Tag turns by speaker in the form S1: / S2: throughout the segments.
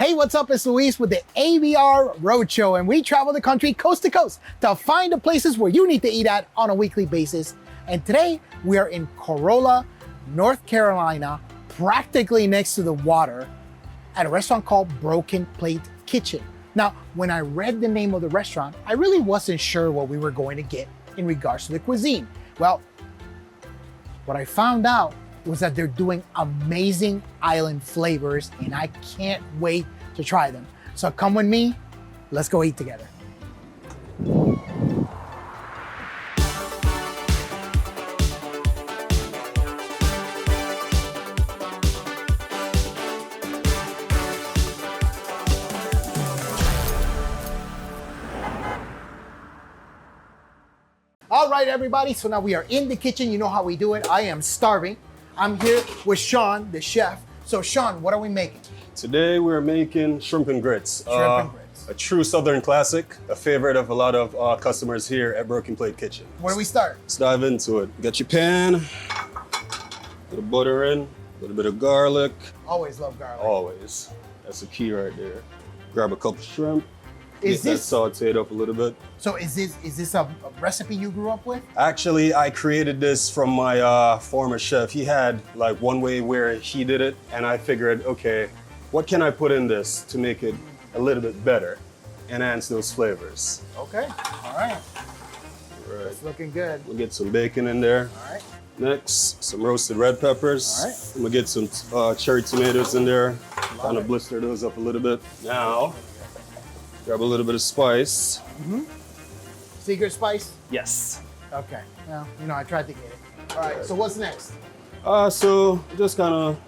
S1: Hey, what's up? It's Luis with the ABR Roadshow, and we travel the country coast to coast to find the places where you need to eat at on a weekly basis. And today we are in Corolla, North Carolina, practically next to the water, at a restaurant called Broken Plate Kitchen. Now, when I read the name of the restaurant, I really wasn't sure what we were going to get in regards to the cuisine. Well, what I found out was that they're doing amazing island flavors, and I can't wait to try them. So come with me, let's go eat together. All right, everybody, so now we are in the kitchen. You know how we do it. I am starving. I'm here with Sean, the chef. So Sean, what are we making?
S2: Today we're making shrimp and grits.
S1: Shrimp and grits.
S2: A true Southern classic, a favorite of a lot of customers here at Broken Plate Kitchen.
S1: Where do we start?
S2: Let's dive into it. Get your pan, put the butter in, a little bit of garlic.
S1: Always love garlic.
S2: Always. That's the key right there. Grab a couple shrimp.
S1: Is
S2: Get
S1: this
S2: that sauteed up a little bit.
S1: So is this a recipe you grew up with?
S2: Actually, I created this from my former chef. He had like one way where he did it, and I figured, okay, what can I put in this to make it a little bit better, enhance those flavors?
S1: Okay, all right.
S2: All right.
S1: It's looking good.
S2: We'll get some bacon in there.
S1: All right.
S2: Next, some roasted red peppers.
S1: All right.
S2: I'm gonna get some cherry tomatoes in there. Kind of blister those up a little bit. Now, grab a little bit of spice.
S1: Secret spice?
S2: Yes.
S1: Okay, well, you know, I tried to get it. All right, so what's next?
S2: So just kind of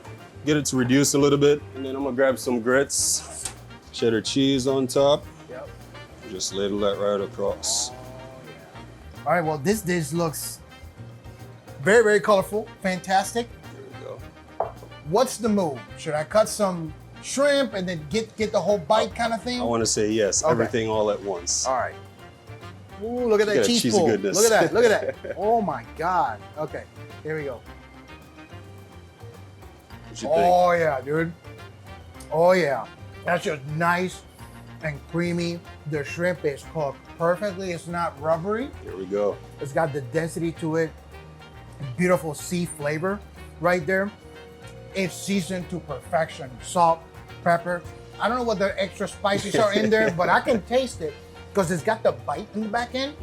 S2: get it to reduce a little bit, and then I'm gonna grab some grits, cheddar cheese on top.
S1: Yep.
S2: Just ladle that right across.
S1: Oh, yeah. All right, well, this dish looks very, very colorful, fantastic.
S2: There we go.
S1: What's the move? Should I cut some shrimp and then get the whole bite kind of thing?
S2: I want to say yes,
S1: Okay.
S2: everything all at once.
S1: All right. Ooh, look at that
S2: Look at that
S1: cheese
S2: cheesy
S1: pull.
S2: goodness.
S1: Look at that, look at that. Oh my God. Okay, here we go.
S2: What you think?
S1: Oh yeah, dude. Oh yeah. That's just nice and creamy. The shrimp is cooked perfectly. It's not rubbery.
S2: Here we go.
S1: It's got the density to it. Beautiful sea flavor right there. It's seasoned to perfection. Salt, pepper. I don't know what the extra spices are in there, but I can taste it because it's got the bite in the back end.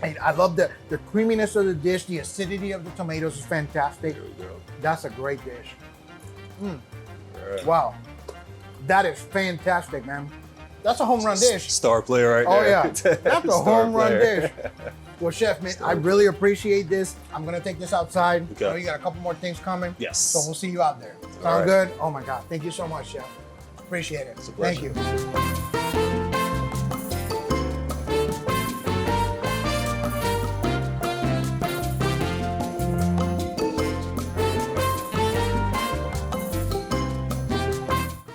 S1: And I love the creaminess of the dish. The acidity of the tomatoes is fantastic.
S2: Here we go.
S1: That's a great dish.
S2: All right.
S1: Wow. That is fantastic, man. That's a home run dish.
S2: Star player right
S1: Oh
S2: there.
S1: yeah, that's a
S2: Star
S1: home run
S2: player.
S1: dish. Well, chef, man, I really appreciate this. I'm gonna take this outside.
S2: Okay.
S1: I know you got a couple more things coming.
S2: Yes.
S1: So we'll see you out there. Sound
S2: right.
S1: good? Oh my God, thank you so much, chef. Appreciate it.
S2: It's a
S1: Thank
S2: pleasure.
S1: you.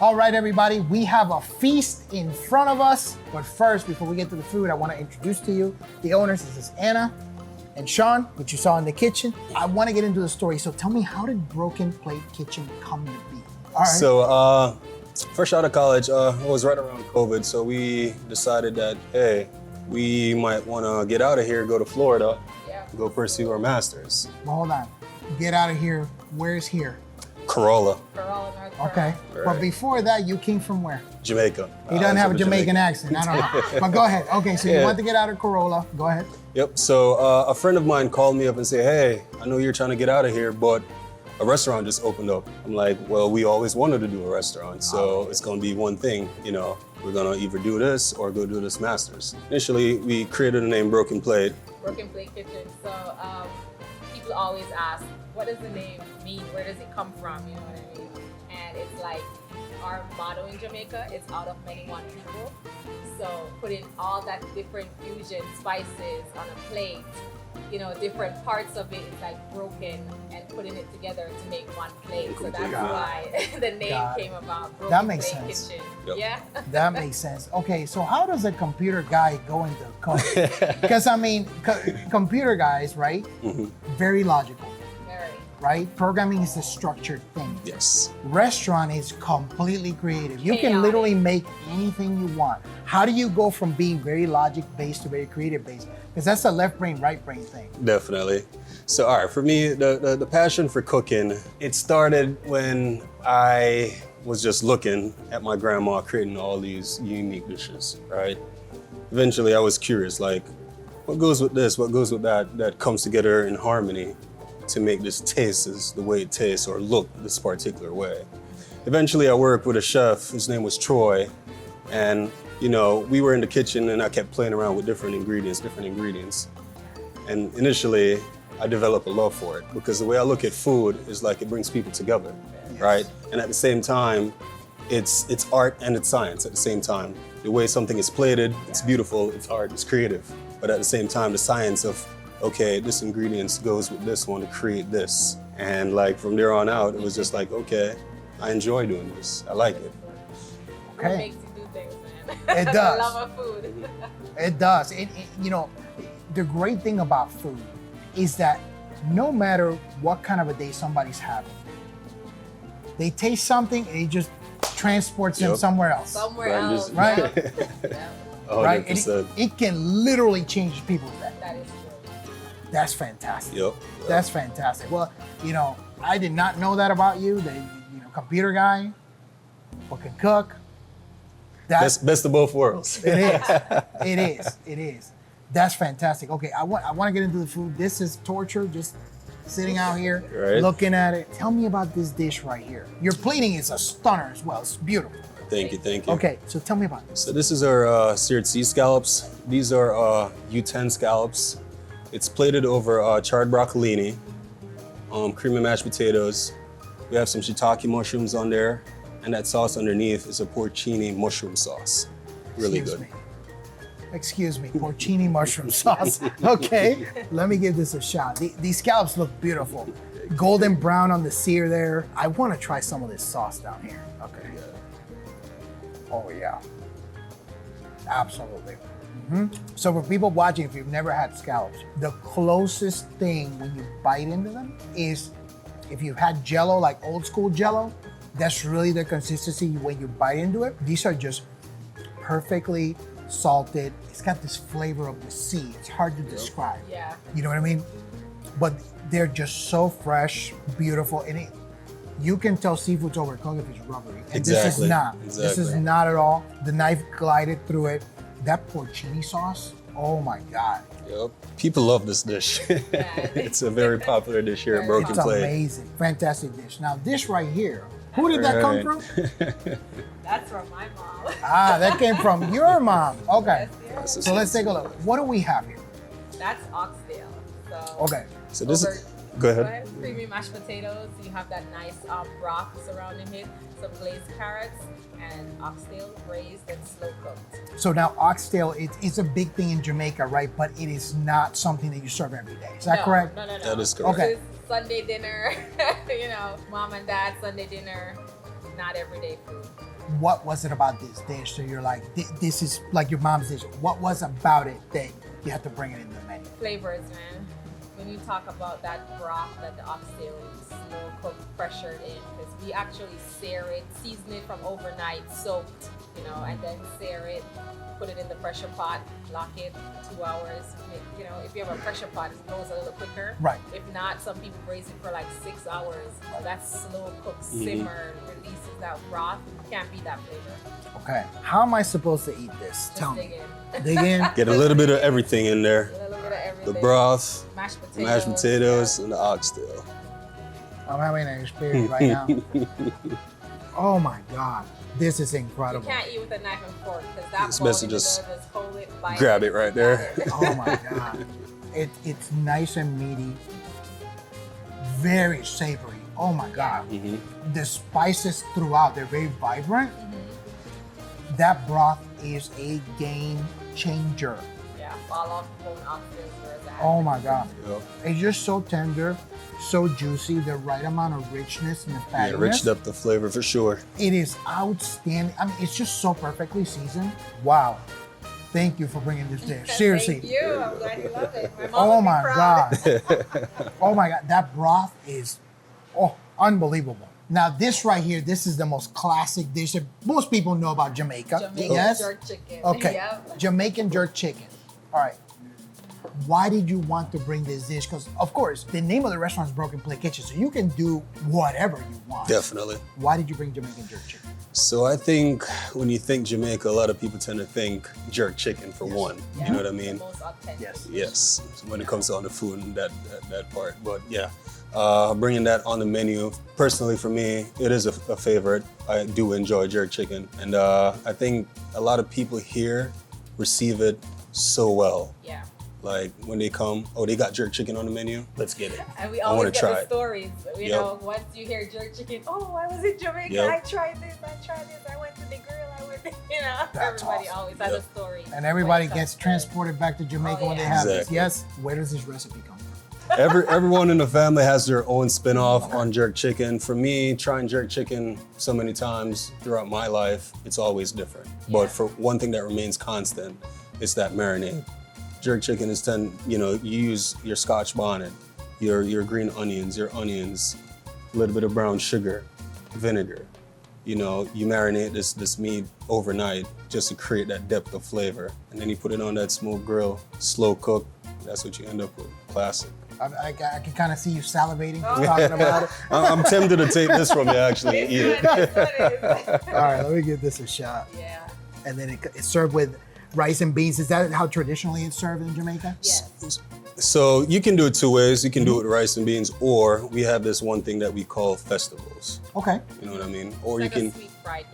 S1: All right, everybody, we have a feast in front of us. But first, before we get to the food, I want to introduce to you the owners. This is Anna and Sean, which you saw in the kitchen. I want to get into the story. So tell me, how did Broken Plate Kitchen come to be? All right.
S2: So, fresh out of college, it was right around COVID, so we decided that, hey, we might want to get out of here, go to Florida, go pursue our masters.
S1: Well, hold on. Get out of here. Where's here?
S2: Corolla,
S3: Corolla, North Carolina.
S1: Okay.
S2: Right.
S1: But before that, you came from where?
S2: Jamaica.
S1: He doesn't have a
S2: from
S1: Jamaican
S2: Jamaica.
S1: accent. I don't know. But go ahead. Okay, so you
S2: Yeah.
S1: want to get out of Corolla. Go ahead.
S2: Yep, so a friend of mine called me up and said, hey, I know you're trying to get out of here, but a restaurant just opened up. I'm like, well, we always wanted to do a restaurant, so it's gonna be one thing, you know. We're gonna either do this or go do this masters. Initially, we created the name Broken Plate.
S3: Broken Plate Kitchen. So people always ask, what does the name mean? Where does it come from? You know what I mean? And it's like our motto in Jamaica is out of many one people. So putting all that different fusion spices on a plate, you know, different parts of it is like broken and putting it together to make one plate. So that's why the name came about. Broken
S1: That makes
S3: Plate
S1: sense.
S3: Kitchen.
S2: Yep.
S3: Yeah.
S1: That makes sense. Okay, so how does a computer guy go into cooking? Because I mean, computer guys, right? Very logical.
S3: Very.
S1: right? Programming is a structured thing.
S2: Yes.
S1: Restaurant is completely creative. You can
S3: Chaotic.
S1: literally make anything you want. How do you go from being very logic-based to very creative-based? Because that's a left brain, right brain thing.
S2: Definitely. So, all right, for me, the passion for cooking, it started when I was just looking at my grandma creating all these unique dishes, right? Eventually, I was curious, like, what goes with this? What goes with that comes together in harmony to make this taste the way it tastes or look this particular way? Eventually, I worked with a chef. His name was Troy. And, you know, we were in the kitchen and I kept playing around with different ingredients. And initially, I developed a love for it because the way I look at food is like it brings people together, right? And at the same time, it's art and it's science at the same time. The way something is plated, it's beautiful, it's art, it's creative. But at the same time, the science of, okay, this ingredient goes with this one to create this. And like from there on out, it was just like, okay, I enjoy doing this. I like it.
S3: What
S1: Okay.
S3: makes you do things, man?
S1: It
S3: The
S1: does.
S3: love of food.
S1: It does. You know, the great thing about food is that no matter what kind of a day somebody's having, they taste something and it just transports them
S2: Yep.
S1: somewhere else.
S3: Somewhere
S2: Right,
S3: else.
S2: just-
S1: Right?
S3: Yeah,
S1: Right? And
S2: 100%.
S1: it can literally change people's day.
S3: that is true.
S1: That's fantastic.
S2: Yep.
S1: That's fantastic. Well, you know, I did not know that about you. That computer guy, who can cook. That's
S2: Best of both worlds.
S1: it is. It is. It is. That's fantastic. Okay, I want to get into the food. This is torture. Just sitting out here,
S2: Right.
S1: looking at it. Tell me about this dish right here. Your plating is a stunner as well. It's beautiful.
S2: Thank you.
S1: Okay, so tell me about this.
S2: So this is our seared sea scallops. These are U10 scallops. It's plated over charred broccolini, cream and mashed potatoes. We have some shiitake mushrooms on there, and that sauce underneath is a porcini mushroom sauce. Really good.
S1: Excuse me, porcini mushroom sauce. Okay, let me give this a shot. These scallops look beautiful. Golden brown on the sear there. I want to try some of this sauce down here. Okay. Oh yeah, absolutely. So for people watching, if you've never had scallops, the closest thing when you bite into them is if you had Jello, like old school Jello, that's really the consistency when you bite into it. These are just perfectly salted. It's got this flavor of the sea. It's hard to describe.
S3: Yeah.
S1: You know what I mean? But they're just so fresh, beautiful, and you can tell seafood's overcooked if it's rubbery. And this is
S2: Exactly.
S1: not. This is
S2: Exactly.
S1: not at all. The knife glided through it. That porcini sauce, oh my God.
S2: Yep. People love this dish. It's a very popular dish here at
S3: Very
S2: Broken
S1: It's
S2: Plate.
S1: amazing. Fantastic dish. Now this right here, who did that come from?
S3: That's from my mom.
S1: Ah, that came from your mom. Okay.
S3: Yes,
S1: So let's take a look. What do we have here?
S3: That's Oxtail. So
S1: Okay.
S2: So this is, go ahead.
S3: Creamy mashed potatoes. You have that nice broth surrounding it. Some glazed carrots and oxtail braised and slow cooked.
S1: So now oxtail, it's a big thing in Jamaica, right? But it is not something that you serve every day. Is that
S3: No,
S1: correct?
S3: No.
S2: That is correct.
S1: Okay.
S3: This is Sunday dinner. You know, mom and dad Sunday dinner. Not everyday food.
S1: What was it about this dish? So you're like, this is like your mom's dish. What was about it that you had to bring it into the menu?
S3: Flavors, man. When you talk about that broth that the oxtail is slow cooked, pressured in, because we actually sear it, season it from overnight, soaked, you know, and then sear it, put it in the pressure pot, lock it 2 hours. You know, if you have a pressure pot, it goes a little quicker.
S1: Right.
S3: If not, some people braise it for like 6 hours. So that slow cooked simmer releases that broth. Can't beat that flavor.
S1: Okay. How am I supposed to eat this?
S3: Just
S1: Tell
S3: dig
S1: me.
S3: in.
S1: Dig in.
S2: Get a little bit of everything in there.
S3: A little bit of everything.
S2: The broth,
S3: mashed potatoes,
S2: mashed potatoes, and the oxtail.
S1: I'm having an experience right now. Oh my God. This is
S3: You
S1: incredible.
S3: can't eat with a knife and fork because that
S2: It's
S3: bone
S2: best to
S3: in the
S2: just
S3: middle, just hold it, bite
S2: grab it right there.
S3: got it.
S1: Oh my God. It's nice and meaty. Very savory. Oh my God. The spices throughout, they're very vibrant. That broth is a game changer.
S3: Yeah, fall off the bone oxtails where it's at.
S1: Oh my God.
S2: Yep.
S1: It's just so tender, so juicy, the right amount of richness and the
S2: Yeah,
S1: fattiness.
S2: riched up the flavor for sure.
S1: It is outstanding. I mean, it's just so perfectly seasoned. Wow. Thank you for bringing this dish. Seriously.
S3: Thank you. I'm glad you love it. My mom
S1: Oh
S3: would be
S1: my
S3: proud.
S1: God. Oh my God. That broth is Oh, unbelievable. Now this right here, this is the most classic dish that most people know about Jamaica.
S3: Jamaican
S1: Yes?
S3: jerk chicken.
S1: Okay,
S3: Yep.
S1: Jamaican jerk chicken. All right. Why did you want to bring this dish? Because of course, the name of the restaurant is Broken Plate Kitchen, so you can do whatever you want.
S2: Definitely.
S1: Why did you bring Jamaican jerk chicken?
S2: So I think when you think Jamaica, a lot of people tend to think jerk chicken for one.
S3: Yeah.
S2: You know what I mean?
S3: The most authentic.
S1: Yes.
S2: Yes, when it comes to on the food and that part. But yeah, bringing that on the menu, personally for me, it is a favorite. I do enjoy jerk chicken. And I think a lot of people here receive it so well.
S3: Yeah.
S2: Like when they come, oh, they got jerk chicken on the menu, let's get it.
S3: And we
S2: I
S3: always
S2: wanna
S3: get
S2: try
S3: the
S2: it.
S3: stories. You
S2: Yep.
S3: know, once you hear jerk chicken, oh, I was in Jamaica,
S2: Yep.
S3: I tried this, I went to the grill, I went, you know,
S1: That's
S3: everybody
S1: awesome.
S3: always has
S2: Yep.
S3: a story.
S1: And everybody
S3: When it
S1: gets
S3: comes to-
S1: transported back to Jamaica
S3: Oh,
S1: when they
S3: yeah.
S1: have this.
S2: Exactly.
S1: Yes? Where does this recipe come from?
S2: Everyone in the family has their own spin-off on jerk chicken. For me, trying jerk chicken so many times throughout my life, it's always different.
S3: Yeah.
S2: But for one thing that remains constant, it's that marinade. Jerk chicken is you use your Scotch bonnet, your green onions, a little bit of brown sugar, vinegar. You know, you marinate this meat overnight just to create that depth of flavor. And then you put it on that smoke grill, slow cook. That's what you end up with. Classic.
S1: I can kind of see you salivating
S3: Oh.
S1: just talking about it.
S2: I'm tempted to take this from you actually and eat
S3: It's
S2: it.
S3: good, that's what it is.
S1: All right, let me give this a shot.
S3: Yeah.
S1: And then it's served with rice and beans. Is that how traditionally it's served in Jamaica?
S3: Yes.
S2: So you can do it two ways. You can do it with rice and beans, or we have this one thing that we call festivals.
S1: Okay.
S2: You know what I mean? Or
S3: It's
S2: you
S3: like
S2: can.
S3: a sweet fried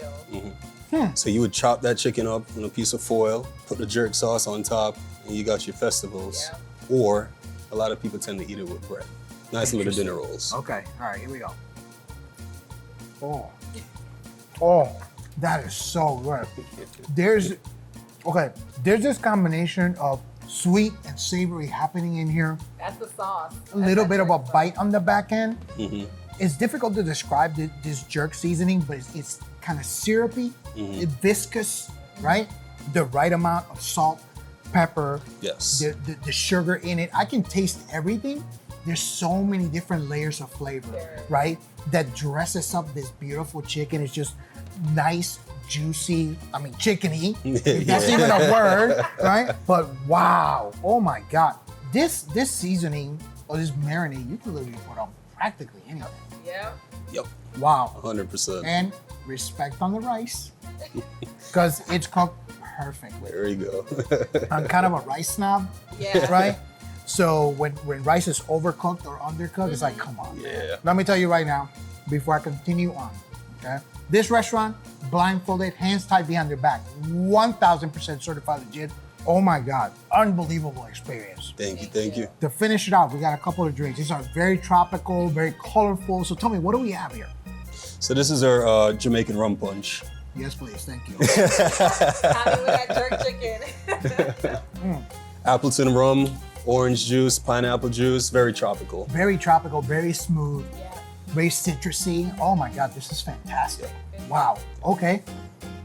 S3: dough.
S2: So you would chop that chicken up on a piece of foil, put the jerk sauce on top, and you got your festivals.
S3: Yeah.
S2: Or a lot of people tend to eat it with bread. Nice little dinner rolls.
S1: Okay. All right, here we go. Oh, that is so good. There's this combination of sweet and savory happening in here.
S3: That's the sauce.
S1: A little
S3: That's
S1: bit
S3: that
S1: of a
S3: jerk sauce.
S1: bite on the back end.
S2: Mm-hmm.
S1: It's difficult to describe this jerk seasoning, but it's kind of syrupy, it's viscous, right? The right amount of salt, pepper,
S2: Yes.
S1: the sugar in it. I can taste everything. There's so many different layers of flavor,
S3: There.
S1: right? That dresses up this beautiful chicken. It's just nice, juicy, chickeny, if that's
S2: Yeah.
S1: even a word, right? But wow, oh my God. This seasoning or this marinade, you can literally put on practically anything.
S3: Yeah.
S2: Yep.
S1: Wow.
S2: 100%.
S1: And respect on the rice, because it's cooked perfectly.
S2: There you go.
S1: I'm kind of a rice snob,
S3: Yeah.
S1: right? So when rice is overcooked or undercooked, it's like, come on.
S2: Yeah.
S1: Let me tell you right now, before I continue on, okay? This restaurant, blindfolded, hands tied behind their back, 1,000% certified legit. Oh my God, unbelievable experience.
S2: Thank you.
S1: To finish it off, we got a couple of drinks. These are very tropical, very colorful. So tell me, what do we have here?
S2: So this is our Jamaican rum punch.
S1: Yes, please, thank you.
S3: Having with that jerk chicken.
S2: Appleton rum, orange juice, pineapple juice, very tropical.
S1: Very tropical, very smooth,
S3: Yeah.
S1: very citrusy. Oh my God, this is fantastic. Wow, okay.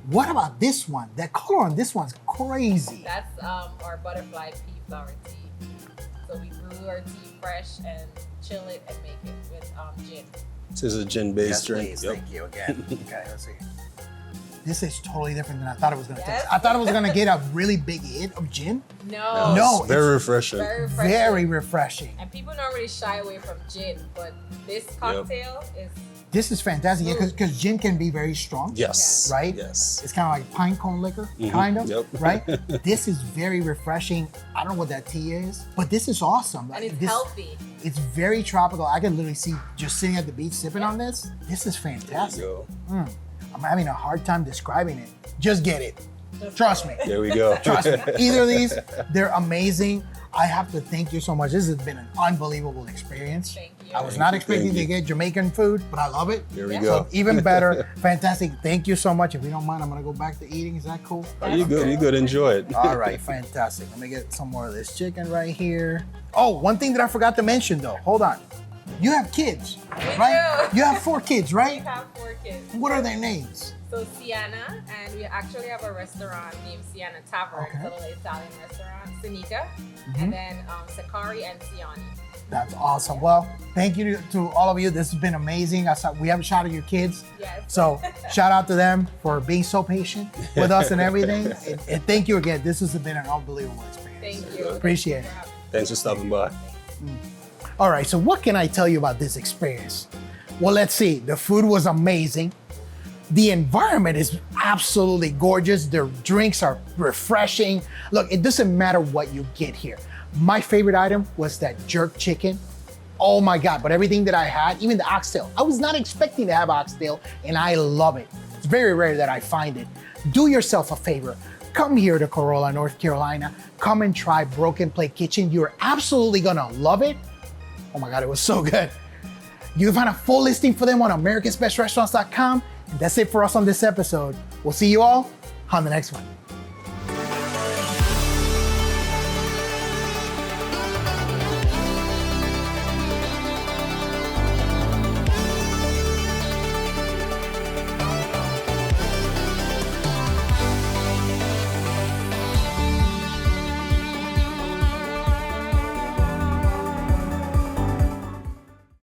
S1: What about this one? That color on this one's crazy.
S3: That's our butterfly pea flower tea. So we brew our tea fresh and chill it and make it with gin.
S2: This is a gin-based drink.
S1: please,
S2: Yep.
S1: thank you again. Okay, let's see. This is totally different than I thought it was gonna
S3: Yes.
S1: taste. I thought it was gonna get a really big hit of gin.
S3: No.
S1: No,
S2: It's very refreshing.
S3: Very refreshing.
S1: Very refreshing.
S3: And people normally shy away from gin, but this cocktail is
S1: This is fantastic because gin can be very strong.
S2: Yes.
S1: Right?
S2: Yes.
S1: It's kind of like pine cone liquor, kind of,
S2: Yep.
S1: right? This is very refreshing. I don't know what that tea is, but this is awesome.
S3: and it's
S1: This-
S3: healthy.
S1: It's very tropical. I can literally see just sitting at the beach sipping on this. This is
S2: There
S1: fantastic.
S2: you go.
S1: I'm having a hard time describing it. Just get it. Trust me.
S2: There we go.
S1: Trust me. Either of these, they're amazing. I have to thank you so much. This has been an unbelievable experience.
S3: Thank you.
S1: I was not expecting
S2: Thank
S1: to
S2: you.
S1: get Jamaican food, but I love it.
S2: There we
S3: Yeah.
S2: go.
S1: So even better. Fantastic. Thank you so much. If you don't mind, I'm gonna go back to eating. Is that cool?
S2: Oh, you good. You good. Enjoy it.
S1: All right, fantastic. Let me get some more of this chicken right here. Oh, one thing that I forgot to mention though. Hold on. You have kids,
S3: We
S1: right?
S3: do.
S1: You have 4 kids,
S3: We
S1: right?
S3: have 4 kids.
S1: What are their names?
S3: So Sienna, and we actually have a restaurant named Sienna Tavern.
S1: Okay.
S3: It's a little Italian restaurant. Sanika, and then Sakari and Siani.
S1: That's awesome. Well, thank you to all of you. This has been amazing. We haven't shot at your kids.
S3: Yes.
S1: So shout out to them for being so patient with us and everything. And thank you again. This has been an unbelievable experience.
S3: Thank you.
S1: Appreciate it.
S2: Thanks for stopping by.
S1: All right, so what can I tell you about this experience? Well, let's see. The food was amazing. The environment is absolutely gorgeous. The drinks are refreshing. Look, it doesn't matter what you get here. My favorite item was that jerk chicken. Oh my God, but everything that I had, even the oxtail, I was not expecting to have oxtail, and I love it. It's very rare that I find it. Do yourself a favor. Come here to Corolla, North Carolina. Come and try Broken Plate Kitchen. You're absolutely gonna love it. Oh my God, it was so good. You can find a full listing for them on americansbestrestaurants.com. And that's it for us on this episode. We'll see you all on the next one.